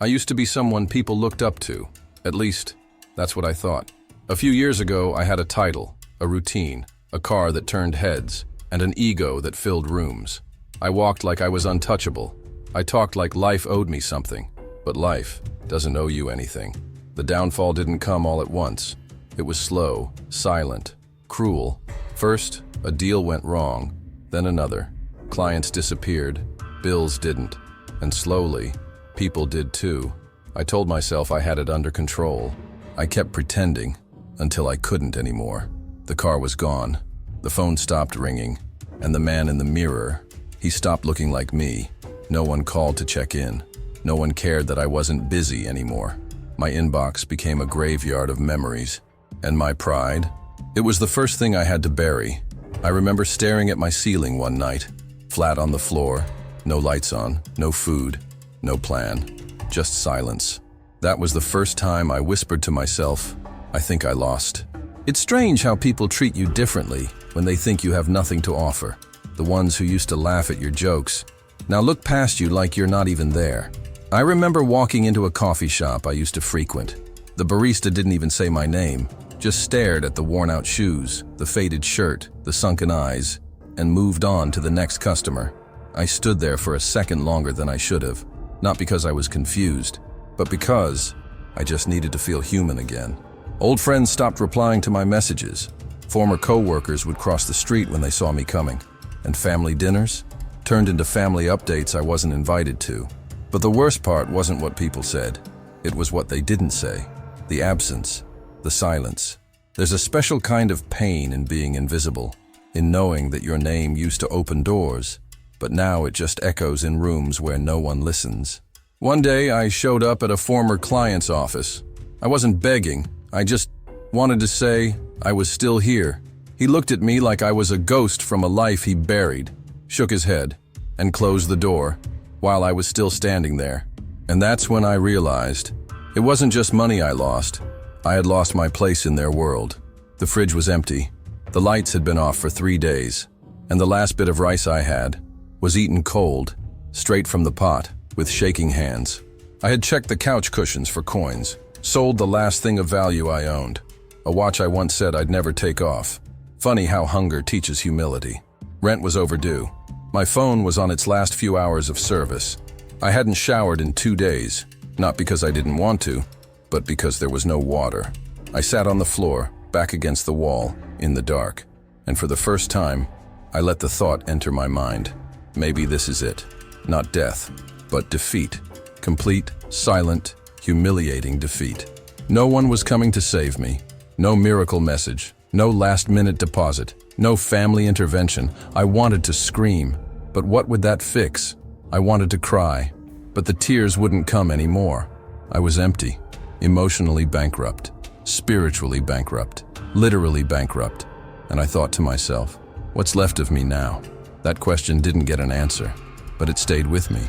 I used to be someone people looked up to. At least, that's what I thought. A few years ago, I had a title, a routine, a car that turned heads, and an ego that filled rooms. I walked like I was untouchable. I talked like life owed me something. But life doesn't owe you anything. The downfall didn't come all at once. It was slow, silent, cruel. First, a deal went wrong, then another. Clients disappeared, bills didn't, and slowly, people did too. I told myself I had it under control. I kept pretending until I couldn't anymore. The car was gone, the phone stopped ringing, and the man in the mirror, he stopped looking like me. No one called to check in. No one cared that I wasn't busy anymore. My inbox became a graveyard of memories. And my pride? It was the first thing I had to bury. I remember staring at my ceiling one night, flat on the floor, no lights on, no food, no plan, just silence. That was the first time I whispered to myself, I think I lost. It's strange how people treat you differently when they think you have nothing to offer. The ones who used to laugh at your jokes now look past you like you're not even there. I remember walking into a coffee shop I used to frequent. The barista didn't even say my name, just stared at the worn-out shoes, the faded shirt, the sunken eyes, and moved on to the next customer. I stood there for a second longer than I should have, not because I was confused, but because I just needed to feel human again. Old friends stopped replying to my messages. Former co-workers would cross the street when they saw me coming. And family dinners turned into family updates I wasn't invited to. But the worst part wasn't what people said. It was what they didn't say. The absence, the silence. There's a special kind of pain in being invisible, in knowing that your name used to open doors, but now it just echoes in rooms where no one listens. One day I showed up at a former client's office. I wasn't begging, I just wanted to say I was still here. He looked at me like I was a ghost from a life he buried, shook his head, and closed the door while I was still standing there. And that's when I realized it wasn't just money I lost. I had lost my place in their world. The fridge was empty. The lights had been off for 3 days, and the last bit of rice I had was eaten cold, straight from the pot, with shaking hands. I had checked the couch cushions for coins, sold the last thing of value I owned, a watch I once said I'd never take off. Funny how hunger teaches humility. Rent was overdue. My phone was on its last few hours of service. I hadn't showered in 2 days, not because I didn't want to, but because there was no water. I sat on the floor, back against the wall, in the dark, and for the first time, I let the thought enter my mind. Maybe this is it. Not death, but defeat. Complete, silent, humiliating defeat. No one was coming to save me. No miracle message. No last-minute deposit. No family intervention. I wanted to scream, but what would that fix? I wanted to cry, but the tears wouldn't come anymore. I was empty, emotionally bankrupt, spiritually bankrupt, literally bankrupt. And I thought to myself, what's left of me now? That question didn't get an answer, but it stayed with me,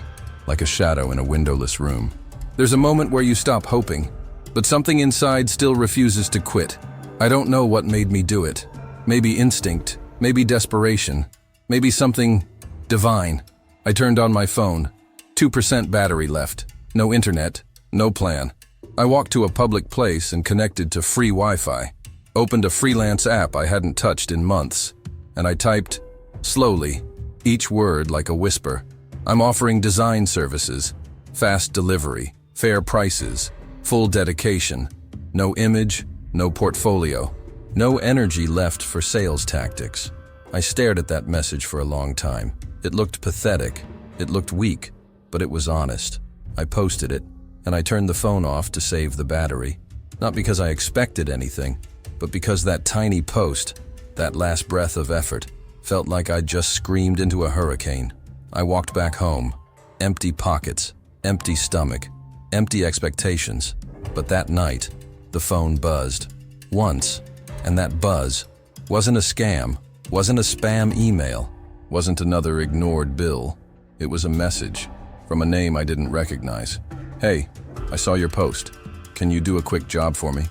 like a shadow in a windowless room. There's a moment where you stop hoping, but something inside still refuses to quit. I don't know what made me do it. Maybe instinct, maybe desperation, maybe something divine. I turned on my phone. 2% battery left. No internet, no plan. I walked to a public place and connected to free Wi-Fi. Opened a freelance app I hadn't touched in months. And I typed, slowly, each word like a whisper. I'm offering design services, fast delivery, fair prices, full dedication. No image, no portfolio, no energy left for sales tactics. I stared at that message for a long time. It looked pathetic, it looked weak, but it was honest. I posted it, and I turned the phone off to save the battery. Not because I expected anything, but because that tiny post, that last breath of effort, felt like I'd just screamed into a hurricane. I walked back home, empty pockets, empty stomach, empty expectations. But that night, the phone buzzed. Once, and that buzz wasn't a scam, wasn't a spam email, wasn't another ignored bill. It was a message from a name I didn't recognize. Hey, I saw your post. Can you do a quick job for me?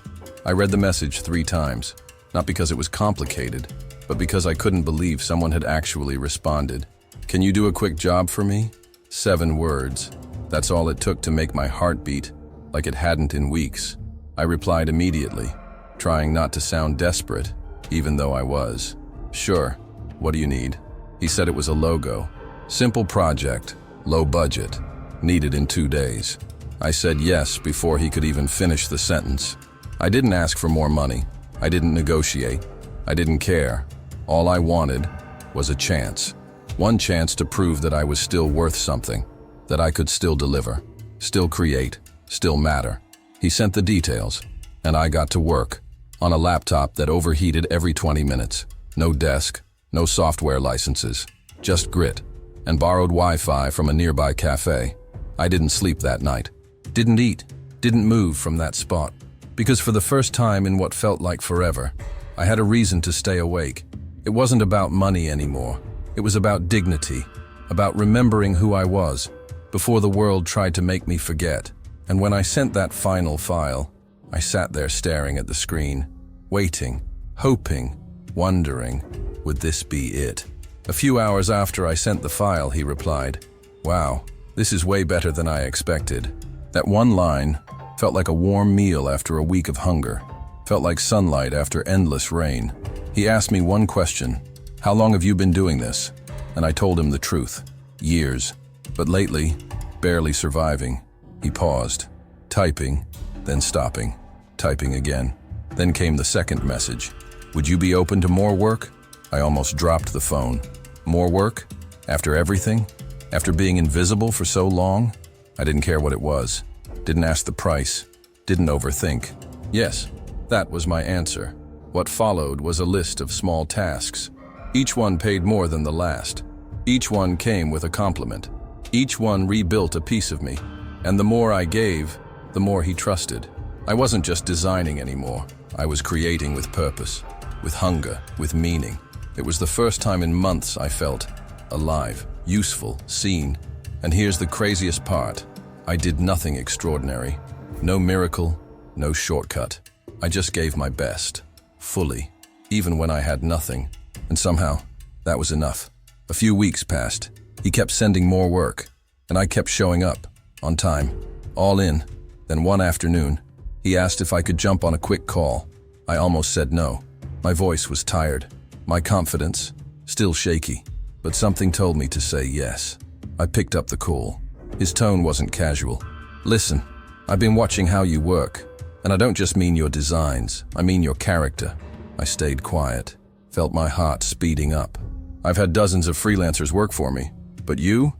I read the message 3 times, not because it was complicated, but because I couldn't believe someone had actually responded. Can you do a quick job for me? 7 words. That's all it took to make my heart beat like it hadn't in weeks. I replied immediately, trying not to sound desperate, even though I was. Sure, what do you need? He said it was a logo. Simple project, low budget, needed in 2 days. I said yes before he could even finish the sentence. I didn't ask for more money. I didn't negotiate. I didn't care. All I wanted was a chance. One chance to prove that I was still worth something, that I could still deliver, still create, still matter. He sent the details, and I got to work on a laptop that overheated every 20 minutes. No desk, no software licenses, just grit, and borrowed Wi-Fi from a nearby cafe. I didn't sleep that night, didn't eat, didn't move from that spot, because for the first time in what felt like forever, I had a reason to stay awake. It wasn't about money anymore. It was about dignity, about remembering who I was before the world tried to make me forget. And when I sent that final file, I sat there staring at the screen, waiting, hoping, wondering, would this be it? A few hours after I sent the file, he replied, "Wow, this is way better than I expected." That one line felt like a warm meal after a week of hunger, felt like sunlight after endless rain. He asked me one question, "How long have you been doing this?" And I told him the truth, years, but lately, barely surviving. He paused, typing, then stopping, typing again. Then came the second message. "Would you be open to more work?" I almost dropped the phone. More work? After everything? After being invisible for so long? I didn't care what it was. Didn't ask the price. Didn't overthink. Yes, that was my answer. What followed was a list of small tasks. Each one paid more than the last. Each one came with a compliment. Each one rebuilt a piece of me. And the more I gave, the more he trusted. I wasn't just designing anymore. I was creating with purpose, with hunger, with meaning. It was the first time in months I felt alive, useful, seen. And here's the craziest part. I did nothing extraordinary. No miracle, no shortcut. I just gave my best, fully, even when I had nothing. And somehow, that was enough. A few weeks passed. He kept sending more work, and I kept showing up, on time, all in. Then one afternoon, he asked if I could jump on a quick call. I almost said no. My voice was tired. My confidence, still shaky. But something told me to say yes. I picked up the call. His tone wasn't casual. "Listen, I've been watching how you work. And I don't just mean your designs, I mean your character." I stayed quiet, felt my heart speeding up. "I've had dozens of freelancers work for me. But you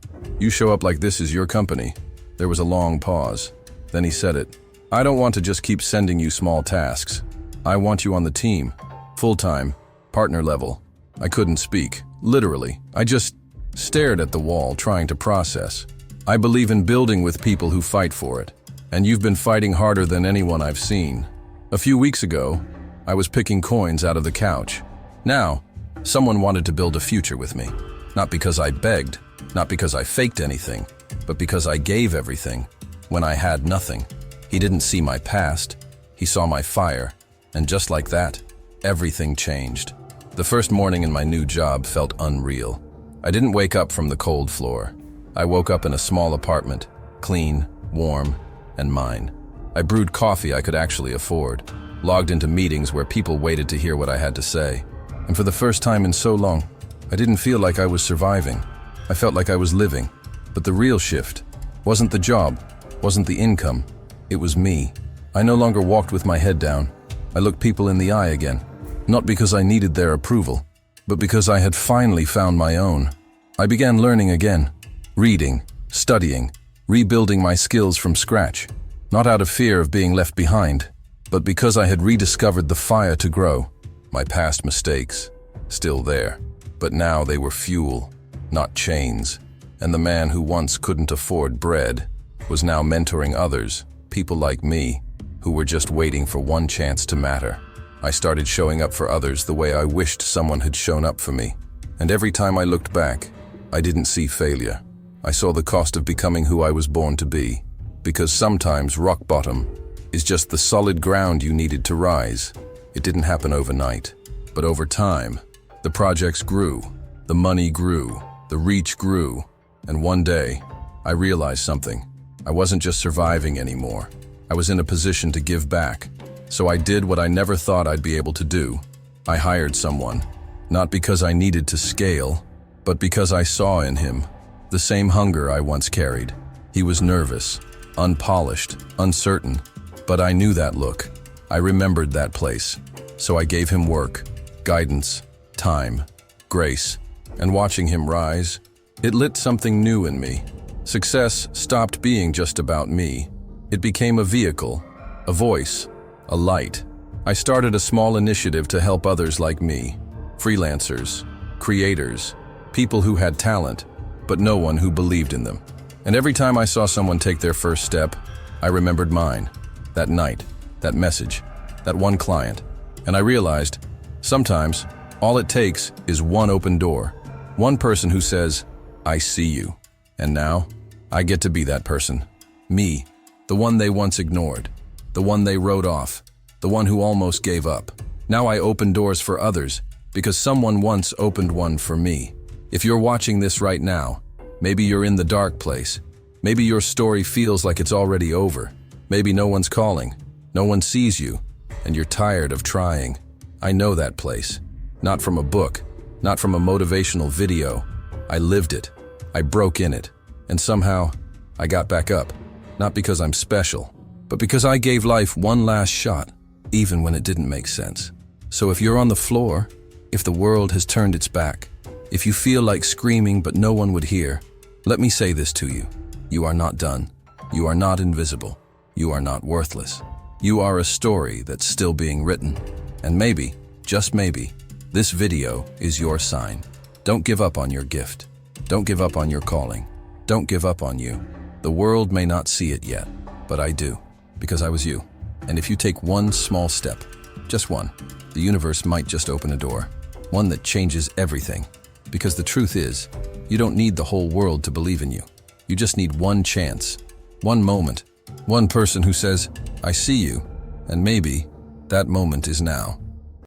show up like this is your company." There was a long pause. Then he said it. "I don't want to just keep sending you small tasks. I want you on the team, full-time, partner level." I couldn't speak, literally. I just stared at the wall, trying to process. I believe in building with people who fight for it. And you've been fighting harder than anyone I've seen. A few weeks ago, I was picking coins out of the couch. Now, someone wanted to build a future with me. Not because I begged, not because I faked anything, but because I gave everything when I had nothing. He didn't see my past, he saw my fire. And just like that, everything changed. The first morning in my new job felt unreal. I didn't wake up from the cold floor. I woke up in a small apartment, clean, warm, and mine. I brewed coffee I could actually afford, logged into meetings where people waited to hear what I had to say. And for the first time in so long, I didn't feel like I was surviving. I felt like I was living. But the real shift wasn't the job, wasn't the income. It was me. I no longer walked with my head down. I looked people in the eye again, not because I needed their approval, but because I had finally found my own. I began learning again, reading, studying, rebuilding my skills from scratch, not out of fear of being left behind, but because I had rediscovered the fire to grow. My past mistakes, still there, but now they were fuel, not chains. And the man who once couldn't afford bread was now mentoring others, people like me, who were just waiting for one chance to matter. I started showing up for others the way I wished someone had shown up for me. And every time I looked back, I didn't see failure. I saw the cost of becoming who I was born to be. Because sometimes rock bottom is just the solid ground you needed to rise. It didn't happen overnight. But over time, the projects grew, the money grew, the reach grew, and one day, I realized something. I wasn't just surviving anymore. I was in a position to give back. So I did what I never thought I'd be able to do. I hired someone, not because I needed to scale, but because I saw in him the same hunger I once carried. He was nervous, unpolished, uncertain, but I knew that look. I remembered that place. So I gave him work, guidance, time, grace, and watching him rise, it lit something new in me. Success stopped being just about me. It became a vehicle, a voice, a light. I started a small initiative to help others like me, freelancers, creators, people who had talent, but no one who believed in them. And every time I saw someone take their first step, I remembered mine, that night, that message, that one client. And I realized, sometimes, all it takes is one open door, one person who says, "I see you." And now, I get to be that person. Me, the one they once ignored, the one they wrote off, the one who almost gave up. Now I open doors for others, because someone once opened one for me. If you're watching this right now, maybe you're in the dark place. Maybe your story feels like it's already over. Maybe no one's calling, no one sees you, and you're tired of trying. I know that place. Not from a book, not from a motivational video. I lived it. I broke in it. And somehow, I got back up. Not because I'm special, but because I gave life one last shot, even when it didn't make sense. So if you're on the floor, if the world has turned its back, if you feel like screaming but no one would hear, let me say this to you. You are not done. You are not invisible. You are not worthless. You are a story that's still being written. And maybe, just maybe, this video is your sign. Don't give up on your gift. Don't give up on your calling. Don't give up on you. The world may not see it yet, but I do, because I was you. And if you take one small step, just one, the universe might just open a door, one that changes everything. Because the truth is, you don't need the whole world to believe in you. You just need one chance, one moment, one person who says, "I see you," and maybe that moment is now.